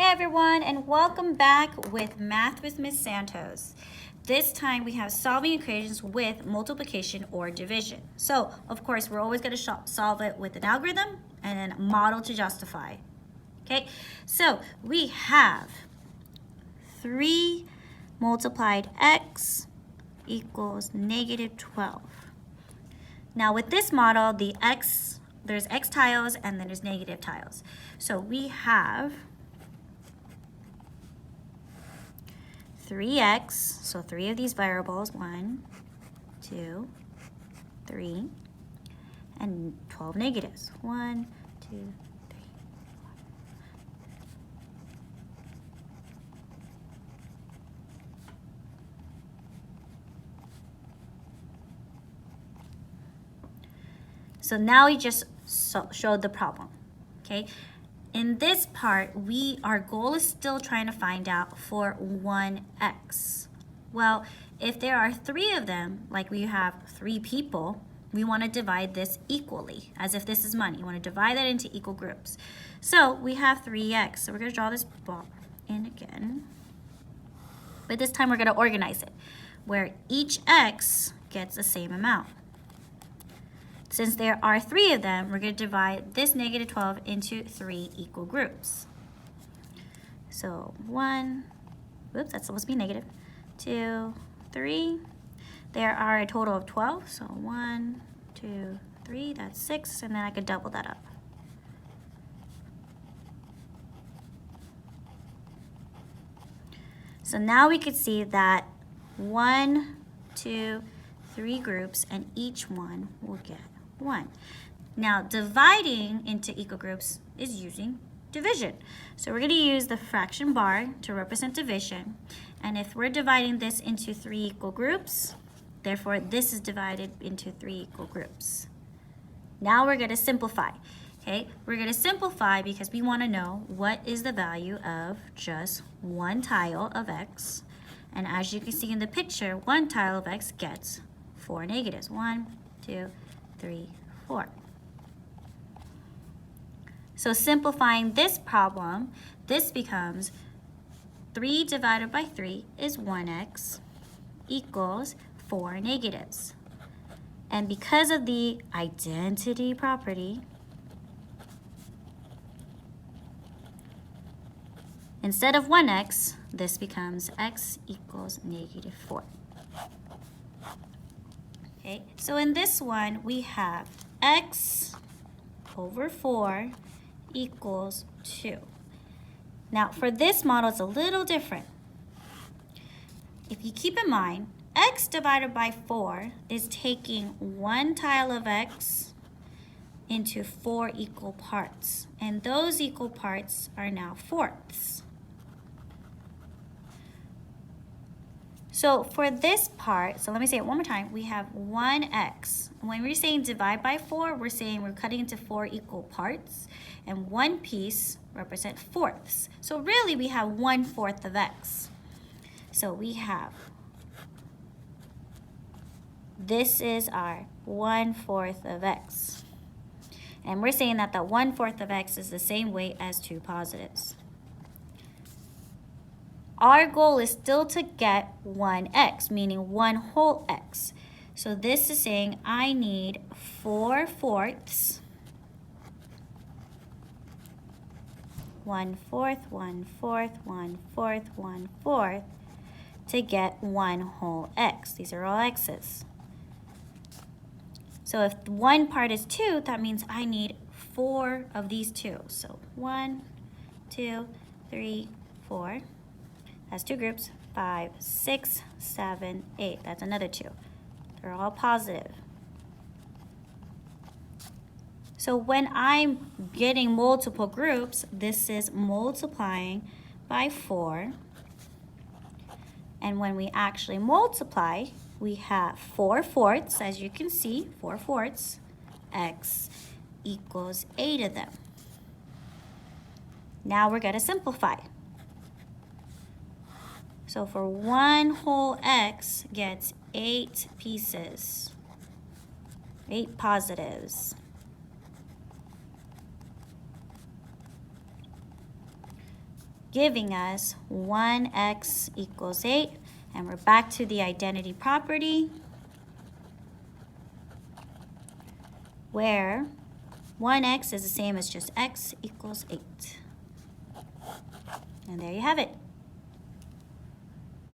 Hey everyone, and welcome back with Math with Miss Santos. This time we have solving equations with multiplication or division. So, of course, we're always going to solve it with an algorithm and then a model to justify. Okay, so we have 3 multiplied x equals negative 12. Now with this model, there's x tiles and then there's negative tiles. So we have 3x, so 3 of these variables, 1, 2, 3, and 12 negatives, 1, 2, 3, 4. So now we just showed the problem, okay? In this part, our goal is still trying to find out for 1x. Well, if there are 3 of them, like we have 3 people, we want to divide this equally, as if this is money. You want to divide that into equal groups. So we have 3x. So we're going to draw this bar in again. But this time we're going to organize it, where each x gets the same amount. Since there are 3 of them, we're going to divide this negative 12 into 3 equal groups. So 1, whoops, that's supposed to be negative, 2, 3. There are a total of 12, so 1, 2, 3, that's 6, and then I could double that up. So now we could see that 1, 2, 3 groups, and each one will get 1. Now, dividing into equal groups is using division. So we're going to use the fraction bar to represent division. And if we're dividing this into 3 equal groups, therefore this is divided into 3 equal groups. Now we're going to simplify. Okay, we're going to simplify because we want to know what is the value of just one tile of x. And as you can see in the picture, one tile of x gets 4 negatives. 1, 2, 3, 4. So simplifying this problem, this becomes 3 divided by 3 is 1x equals 4 negatives. And because of the identity property, instead of 1x, this becomes x equals negative 4. Okay, so in this one, we have x over 4 equals 2. Now, for this model, it's a little different. If you keep in mind, x divided by 4 is taking one tile of x into 4 equal parts. And those equal parts are now fourths. So for this part, so let me say it one more time, we have 1x. When we're saying divide by 4, we're saying we're cutting into 4 equal parts, and one piece represents fourths. So really we have 1/4 of x. So we have, this is our 1/4 of x. And we're saying that the 1/4 of x is the same weight as 2 positives. Our goal is still to get 1x, meaning 1 whole x. So this is saying I need 4/4, 1/4, 1/4, 1/4, 1/4 to get 1 whole x. These are all x's. So if one part is 2, that means I need 4 of these 2. So 1, 2, 3, 4. That's 2 groups, 5, 6, 7, 8. That's another 2. They're all positive. So when I'm getting multiple groups, this is multiplying by 4. And when we actually multiply, we have 4/4, as you can see, 4/4, x equals 8 of them. Now we're going to simplify. So for 1 whole x gets 8 pieces, 8 positives. giving us 1x equals 8. And we're back to the identity property where 1x is the same as just x equals 8. And there you have it.